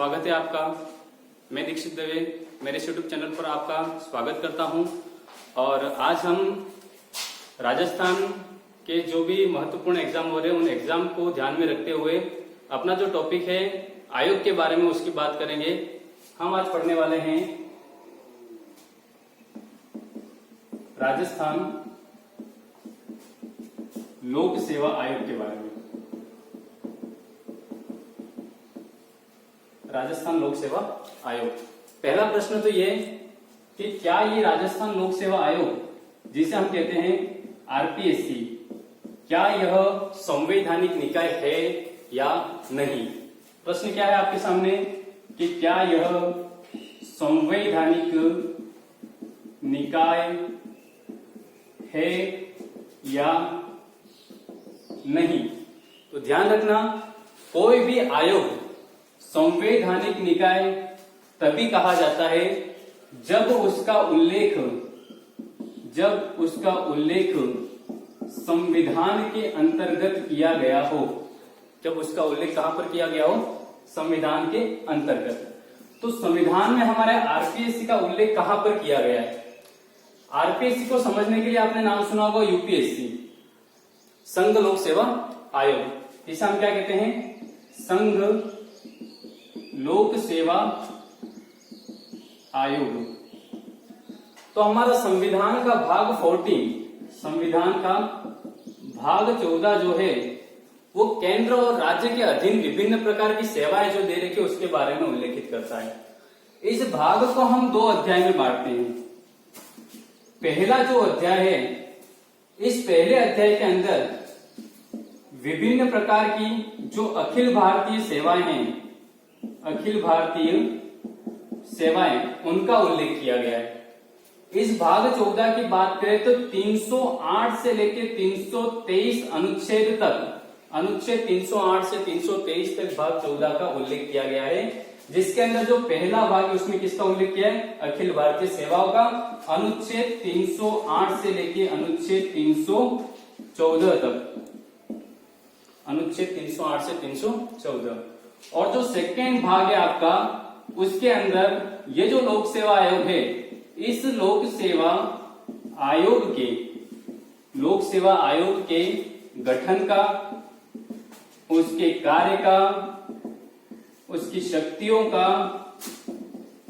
स्वागत है आपका। मैं दीक्षित दवे मेरे यूट्यूब चैनल पर आपका स्वागत करता हूं। और आज हम राजस्थान के जो भी महत्वपूर्ण एग्जाम हो रहे हैं उन एग्जाम को ध्यान में रखते हुए अपना जो टॉपिक है आयोग के बारे में उसकी बात करेंगे। हम आज पढ़ने वाले हैं राजस्थान लोक सेवा आयोग के बारे में। राजस्थान लोक सेवा आयोग, पहला प्रश्न तो ये कि क्या ये राजस्थान लोक सेवा आयोग जिसे हम कहते हैं आरपीएससी, क्या यह संवैधानिक निकाय है या नहीं। प्रश्न क्या है आपके सामने कि क्या यह संवैधानिक निकाय है या नहीं। तो ध्यान रखना, कोई भी आयोग संवैधानिक निकाय तभी कहा जाता है जब उसका उल्लेख संविधान के अंतर्गत किया गया हो। जब उसका उल्लेख कहां पर किया गया हो? संविधान के अंतर्गत। तो संविधान में हमारे आरपीएससी का उल्लेख कहां पर किया गया है? आरपीएससी को समझने के लिए आपने नाम सुना होगा यूपीएससी, संघ लोक सेवा आयोग। इसे हम क्या कहते हैं? संघ लोक सेवा आयोग। तो हमारा संविधान का भाग 14, संविधान का भाग 14 जो है वो केंद्र और राज्य के अधीन विभिन्न प्रकार की सेवाएं जो दे रखी है उसके बारे में उल्लेखित करता है। इस भाग को हम 2 अध्याय में बांटते हैं। पहला जो अध्याय है, इस पहले अध्याय के अंदर विभिन्न प्रकार की जो अखिल भारतीय सेवाएं हैं, अखिल भारतीय सेवाएं, उनका उल्लेख किया गया है। इस भाग 14 की बात करें तो 308 से लेकर 323 अनुच्छेद तक, अनुच्छेद 308 से 323 तक भाग 14 का उल्लेख किया गया है। जिसके अंदर जो पहला भाग है उसमें किसका उल्लेख किया है? अखिल भारतीय सेवाओं का। अनुच्छेद 308 से लेकर अनुच्छेद 314 तक, अनुच्छेद 308 से 314। और जो सेकेंड भाग है आपका, उसके अंदर ये जो लोक सेवा आयोग है, इस लोक सेवा आयोग के गठन का, उसके कार्य का, उसकी शक्तियों का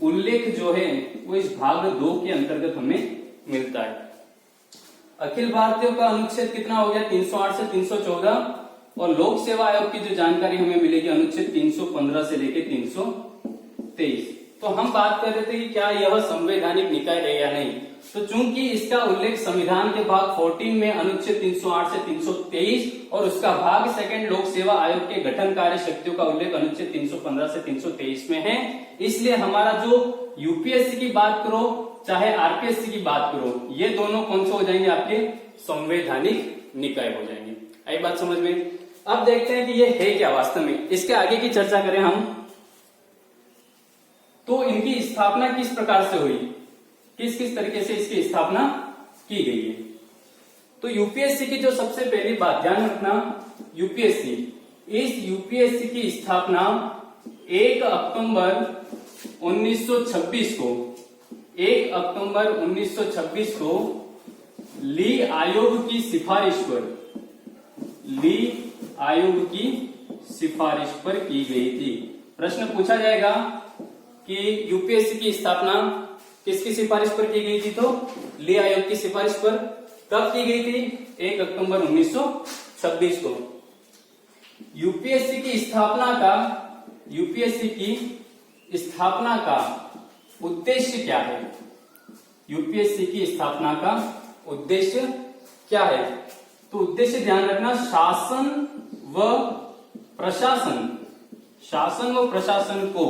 उल्लेख जो है वो इस भाग 2 के अंतर्गत हमें मिलता है। अखिल भारतीय का अनुच्छेद कितना हो गया? 308 से 314। और लोक सेवा आयोग की जो जानकारी हमें मिलेगी अनुच्छेद 315 से लेकर 323। तो हम बात कर रहे थे कि क्या यह संवैधानिक निकाय है या नहीं। तो चूंकि इसका उल्लेख संविधान के भाग 14 में अनुच्छेद 308 से 323 और उसका भाग सेकंड लोक सेवा आयोग के गठन कार्य शक्तियों का उल्लेख अनुच्छेद 315 से 323 में है, इसलिए हमारा जो यूपीएससी की बात करो चाहे आरपीएससी की बात करो, ये दोनों कौन से हो जाएंगे? आपके संवैधानिक निकाय हो जाएंगे। आई बात समझ में? अब देखते हैं कि ये है क्या वास्तव में। इसके आगे की चर्चा करें हम तो इनकी स्थापना किस प्रकार से हुई, किस किस तरीके से इसकी स्थापना की गई है। तो यूपीएससी की जो सबसे पहली बात ध्यान रखना, यूपीएससी, इस यूपीएससी की स्थापना 1 अक्टूबर 1926 को, 1 अक्टूबर 1926 को ली आयोग की सिफारिश पर, ली आयोग की सिफारिश पर की गई थी। प्रश्न पूछा जाएगा कि यूपीएससी की स्थापना किसकी सिफारिश पर की गई थी? तो ली आयोग की सिफारिश पर। कब की गई थी? 1 अक्टूबर 1926 को। यूपीएससी की स्थापना का उद्देश्य क्या है? यूपीएससी की स्थापना का उद्देश्य क्या है? तो उद्देश्य ध्यान रखना, शासन व प्रशासन को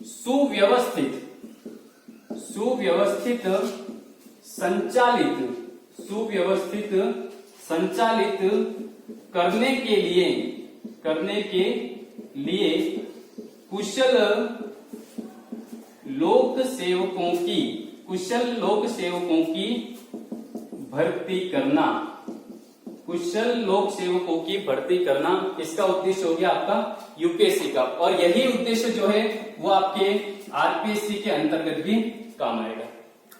सुव्यवस्थित संचालित करने के लिए कुशल लोक सेवकों की भर्ती करना, कुशल लोक सेवकों की भर्ती करना, इसका उद्देश्य हो गया आपका यूपीएससी का, और यही उद्देश्य जो है वो आपके आरपीएससी के अंतर्गत भी काम आएगा।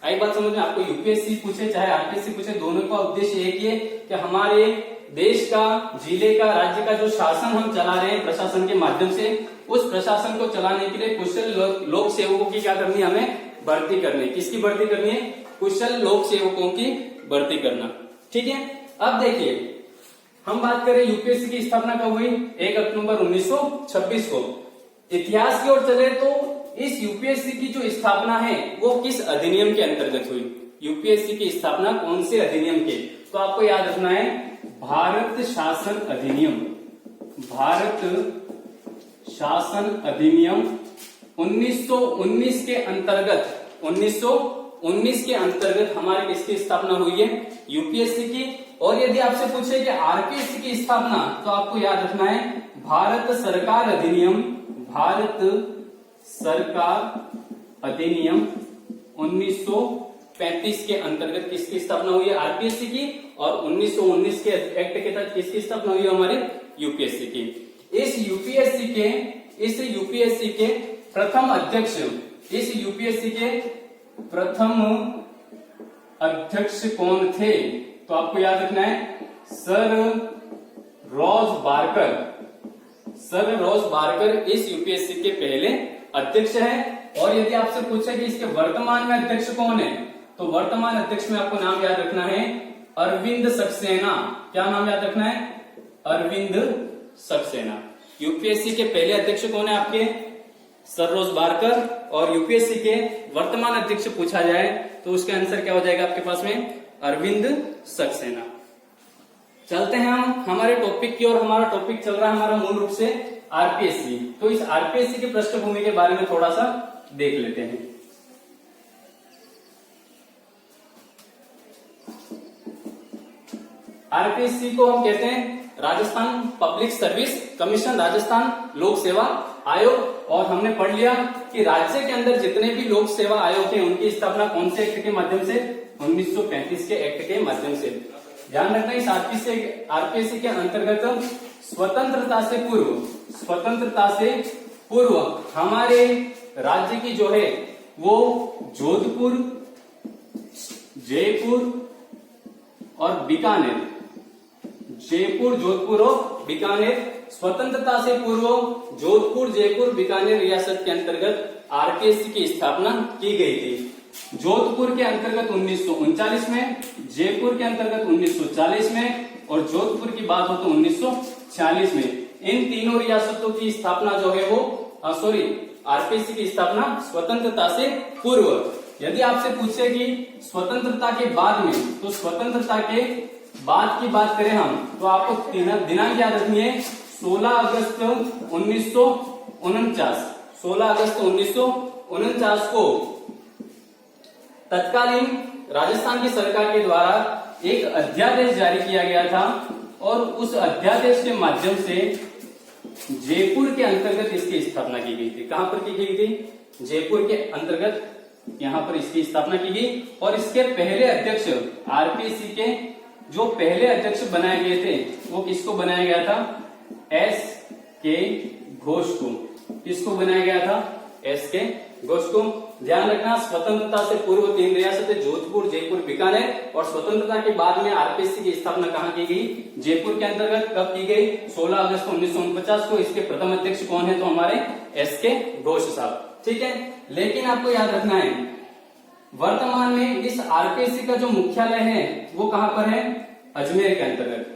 आई बात समझ में? आपको यूपीएससी पूछे चाहे आरपीएससी पूछे, दोनों का उद्देश्य एक ही है कि हमारे देश का, जिले का, राज्य का जो शासन हम चला रहे हैं प्रशासन के माध्यम से, उस प्रशासन को चलाने के लिए कुशल लोक सेवकों की क्या करनी है, हमें भर्ती करनी है। किसकी भर्ती करनी है? कुशल लोक सेवकों की भर्ती करना। ठीक है, अब देखिए हम बात करें यूपीएससी की स्थापना कब हुई? 1 अक्टूबर 1926 को। इतिहास की ओर चले तो इस यूपीएससी की जो स्थापना है वो किस अधिनियम के अंतर्गत हुई? यूपीएससी की स्थापना कौन से अधिनियम के? तो आपको याद रखना है भारत शासन अधिनियम। भारत शासन अधिनियम 1919 के अंतर्गत, 1919 के अंतर्गत हमारे किसकी स्थापना हुई है? यूपीएससी की। और यदि आपसे पूछे कि आरपीएससी की स्थापना, तो आपको याद रखना है भारत सरकार अधिनियम, भारत सरकार अधिनियम 1935 के अंतर्गत किसकी स्थापना हुई है? आरपीएससी की। और 1919 के एक्ट के तहत किसकी स्थापना हुई है? हमारे यूपीएससी की। इस यूपीएससी के प्रथम अध्यक्ष, इस यूपीएससी के प्रथम अध्यक्ष कौन थे? तो आपको याद रखना है sir Ross Barker. Sir Ross Barker इस यूपीएससी के पहले अध्यक्ष हैं। और यदि आपसे पूछे कि इसके वर्तमान में अध्यक्ष कौन है, तो वर्तमान अध्यक्ष में आपको नाम याद रखना है अरविंद सक्सेना। क्या नाम याद रखना है? अरविंद सक्सेना। यूपीएससी के पहले अध्यक्ष कौन है आपके? Sir Ross Barker. और यूपीएससी के वर्तमान अध्यक्ष पूछा जाए तो उसका आंसर क्या हो जाएगा आपके पास में? अरविंद सक्सेना। चलते हैं हम हमारे टॉपिक की ओर। हमारा टॉपिक चल रहा है हमारा मूल रूप से आरपीएससी। तो इस आरपीएससी की पृष्ठभूमि के बारे में थोड़ा सा देख लेते हैं। आरपीएससी को हम कहते हैं Rajasthan public service commission, Rajasthan लोक सेवा आयोग। और हमने पढ़ लिया कि राज्य के अंदर जितने भी लोक सेवा आयोग हैं उनकी स्थापना कौन से एक्ट के माध्यम से? 1935 के एक्ट के माध्यम से। ध्यान रखना इस आरपीएससी के अंतर्गत स्वतंत्रता से पूर्व हमारे राज्य की जो है वो जोधपुर, जयपुर और बीकानेर, जयपुर, जोधपुर और बीकानेर, स्वतंत्रता से पूर्व जोधपुर, जयपुर, बीकानेर रियासत के अंतर्गत आरपीएससी की स्थापना की गई थी। जोधपुर के अंतर्गत 1939 में, जयपुर के अंतर्गत 1940 में और जोधपुर की बात हो तो 1946 में। इन तीनों रियासतों की स्थापना जो है वो आरपीएससी की स्थापना स्वतंत्रता से पूर्व। यदि आपसे पूछे कि स्वतंत्रता के बाद में, तो स्वतंत्रता के बाद की बात करें हम तो आपको दिनांक याद रखनी है 16 अगस्त 1949। 16 अगस्त 1949 को तत्कालीन राजस्थान की सरकार के द्वारा एक अध्यादेश जारी किया गया था और उस अध्यादेश के माध्यम से जयपुर के अंतर्गत इसकी स्थापना की गई थी। कहां पर की गई थी? जयपुर के अंतर्गत यहां पर इसकी स्थापना की गई। और इसके पहले अध्यक्ष, आरपीएससी के जो पहले अध्यक्ष बनाए गए थे वो किसको बनाया गया था? एस.के. घोष को। किसको बनाया गया था? एस.के. घोष को। ध्यान रखना स्वतंत्रता से पूर्व 3 रियासतें जोधपुर, जयपुर, बीकानेर। और स्वतंत्रता के बाद में आरपीएससी की स्थापना कहां की गई? जयपुर के अंतर्गत। कब की गई? 16 अगस्त 1949 को। इसके प्रथम अध्यक्ष कौन है? तो हमारे एस.के. घोष साहब। ठीक है, लेकिन आपको याद रखना है वर्तमान में इस आरपीएससी का जो मुख्यालय है वो कहां पर है? अजमेर के अंतर्गत।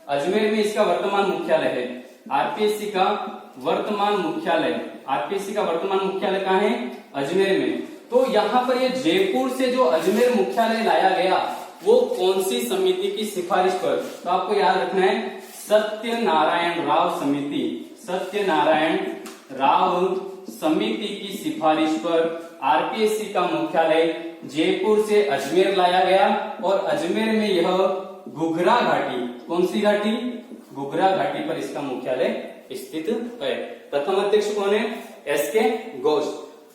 अजमेर में इसका वर्तमान मुख्यालय है। आरपीएससी का वर्तमान मुख्यालय कहां है? अजमेर में। तो यहाँ पर ये जयपुर से जो अजमेर मुख्यालय लाया गया वो कौन सी समिति की सिफारिश पर? तो आपको याद रखना है सत्यनारायण राव समिति। सत्यनारायण राव समिति की सिफारिश पर आरपीएससी का मुख्यालय जयपुर से अजमेर लाया गया। और अजमेर में यह घुघरा घाटी, कौन सी घाटी? घुघरा घाटी पर इसका मुख्यालय स्थित है। प्रथम अध्यक्ष कौन है? एस.के. घोष।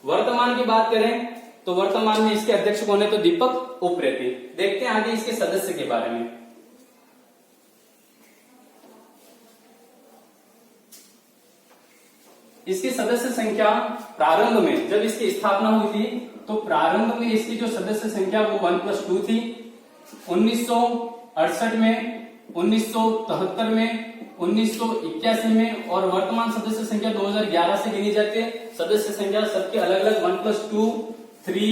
वर्तमान की बात करें तो वर्तमान में इसके अध्यक्ष कौन है? तो दीपक उप्रेती। देखते हैं आगे इसके सदस्य के बारे में। इसकी सदस्य संख्या प्रारंभ में, जब इसकी स्थापना हुई थी तो प्रारंभ में इसकी जो सदस्य संख्या वो 1+2 थी। 1968 में, 1973 में, 1981 में और वर्तमान सदस्य संख्या 2011 से गिनी जाती है। सदस्य संख्या सबके अलग अलग 1+2, 3,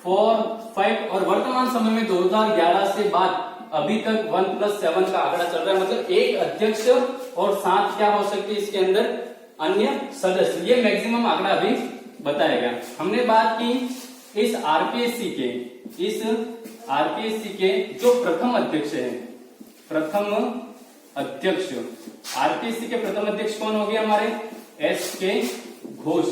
4, 5 और वर्तमान समय में 2011 से बाद अभी तक 1+7 का आंकड़ा चल रहा है। मतलब एक अध्यक्ष और 7 क्या हो सकती है इसके अंदर अन्य सदस्य। ये मैक्सिमम आंकड़ा अभी बताया गया। हमने बात की इस आरपीएससी के जो प्रथम अध्यक्ष है, प्रथम अध्यक्ष आरपीएससी के प्रथम अध्यक्ष कौन हो गए हमारे? एस.के. घोष।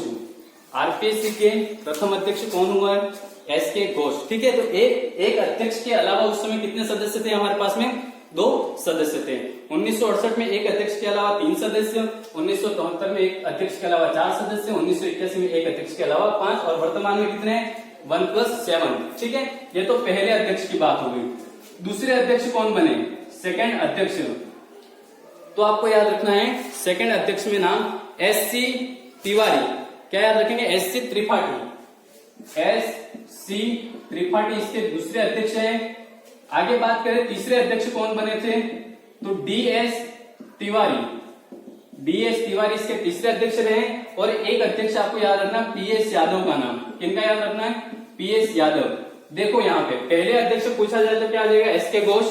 आरपीएससी के प्रथम अध्यक्ष कौन हुआ है? एस.के. घोष। ठीक है, तो एक अध्यक्ष के अलावा उस समय कितने सदस्य थे हमारे पास में? 2 सदस्य थे। 1968 में एक अध्यक्ष के अलावा 3 सदस्य, 1973 में एक अध्यक्ष के अलावा 4 सदस्य, 1981 में एक अध्यक्ष के अलावा 5 और वर्तमान में कितने? 1+7। ठीक है, ये तो पहले अध्यक्ष की बात हो गई। दूसरे अध्यक्ष कौन बने? सेकंड अध्यक्ष। तो आपको याद रखना है सेकंड अध्यक्ष में नाम एस.सी. तिवारी। क्या याद रखेंगे? एस.सी. त्रिपाठी। एस.सी. त्रिपाठी इसके दूसरे अध्यक्ष है। आगे बात करें तीसरे अध्यक्ष कौन बने थे? तो डी.एस. तिवारी। डी.एस. तिवारी इसके तीसरे अध्यक्ष रहे। और एक अध्यक्ष आपको याद रखना पी.एस. यादव का नाम। किनका याद रखना है? पी.एस. यादव। देखो यहाँ पे पहले अध्यक्ष पूछा जाए तो क्या आ जाएगा? एस.के. घोष।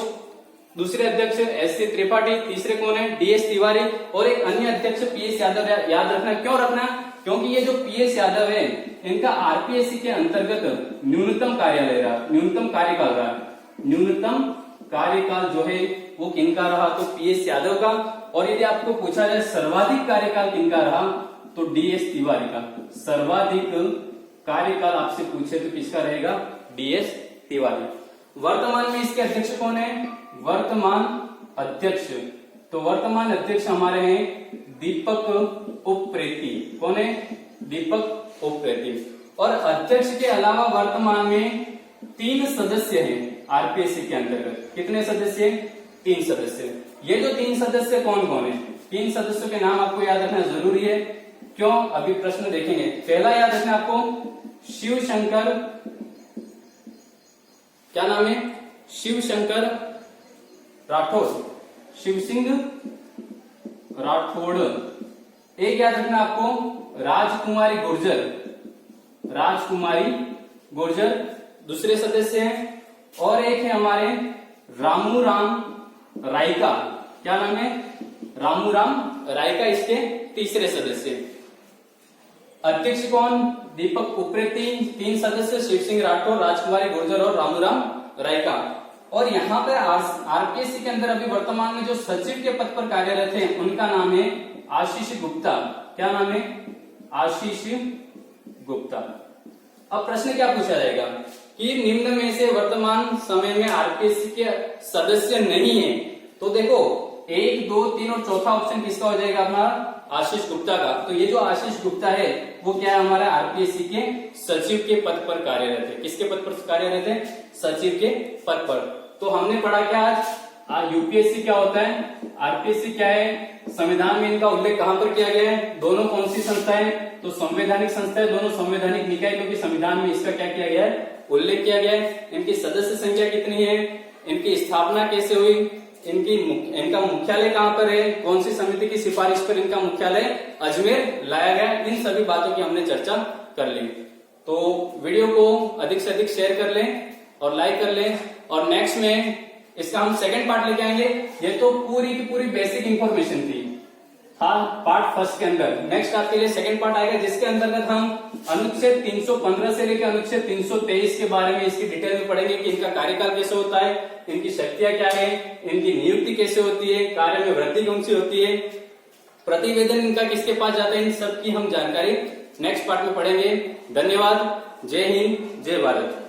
दूसरे अध्यक्ष एस.सी. त्रिपाठी। तीसरे कौन है? डी.एस. तिवारी। और एक अन्य अध्यक्ष पी.एस. यादव याद रखना। क्यों रखना? क्योंकि ये जो पी.एस. यादव है इनका आरपीएससी के अंतर्गत न्यूनतम कार्यालय रहा, न्यूनतम कार्यकाल रहा। न्यूनतम कार्यकाल जो है वो किनका रहा? तो पी.एस. यादव का। और यदि आपको पूछा जाए सर्वाधिक कार्यकाल किनका रहा? तो डी.एस. तिवारी का। सर्वाधिक कार्यकाल आपसे पूछे तो किसका रहेगा? डी.एस. तिवारी। वर्तमान में इसके अध्यक्ष कौन है? वर्तमान अध्यक्ष, तो वर्तमान अध्यक्ष हमारे हैं दीपक उप्रेती। कौन है? दीपक उप्रेती। और अध्यक्ष के अलावा वर्तमान में 3 सदस्य हैं आरपीएससी के अंतर्गत। कितने सदस्य? 3 सदस्य। ये जो 3 सदस्य कौन कौन है? 3 सदस्यों के नाम आपको याद रखना जरूरी है। क्यों? अभी प्रश्न देखेंगे। पहला याद रखना आपको शिवशंकर। क्या नाम है? शिवशंकर राठौड़। शिव सिंह राठौड़। एक याद रखना आपको राजकुमारी गुर्जर। राजकुमारी गुर्जर दूसरे सदस्य हैं। और एक है हमारे रामू राम रायका। क्या नाम है? रामू राम रायका इसके तीसरे सदस्य। अध्यक्ष कौन? दीपक उप्रेती। 3 सदस्य शिव सिंह राठौर, राजकुमारी गुर्जर और रामू राम रायका। और यहाँ पर आरपीएससी के अंदर अभी वर्तमान में जो सचिव के पद पर कार्यरत है उनका नाम है आशीष गुप्ता। क्या नाम है? आशीष गुप्ता। अब प्रश्न क्या पूछा जाएगा कि निम्न में से वर्तमान समय में आरपीएससी के सदस्य नहीं है। तो देखो 1, 2, 3 और चौथा ऑप्शन किसका हो जाएगा? हमारा आशीष गुप्ता का। तो ये जो आशीष गुप्ता है वो क्या है? हमारा आरपीएससी के सचिव के पद पर कार्यरत है। किसके पद पर कार्यरत है? सचिव के पद पर। तो हमने पढ़ा क्या आज? यूपीएससी क्या होता है, आरपीएससी क्या है, संविधान में इनका उल्लेख कहां पर किया गया है, दोनों कौन सी संस्था है? तो संवैधानिक संस्था है, दोनों संवैधानिक निकाय, क्योंकि संविधान में इसका क्या किया गया है? उल्लेख किया गया है। इनकी सदस्य संख्या कितनी है, इनकी स्थापना कैसे हुई, इनका मुख्यालय कहां पर है, कौन सी समिति की सिफारिश पर इनका मुख्यालय अजमेर लाया गया, इन सभी बातों की हमने चर्चा कर ली। तो वीडियो को अधिक से अधिक शेयर कर लें और लाइक कर लें, और नेक्स्ट में इसका हम सेकंड पार्ट लेके आएंगे। ये तो पूरी की पूरी बेसिक इंफॉर्मेशन थी पार्ट फर्स्ट के अंदर। नेक्स्ट आपके लिए सेकंड पार्ट आएगा, जिसके अंतर्गत हम अनुच्छेद 315 से लेकर अनुच्छेद 323 के बारे में इसकी डिटेल में पढ़ेंगे कि इनका कार्यकाल कैसे होता है, इनकी शक्तियां क्या है, इनकी नियुक्ति कैसे होती है, कार्य में वृद्धि कौन सी होती है, प्रतिवेदन इनका किसके पास जाता है, इन सब की हम जानकारी नेक्स्ट पार्ट में पढ़ेंगे। धन्यवाद। जय हिंद, जय भारत।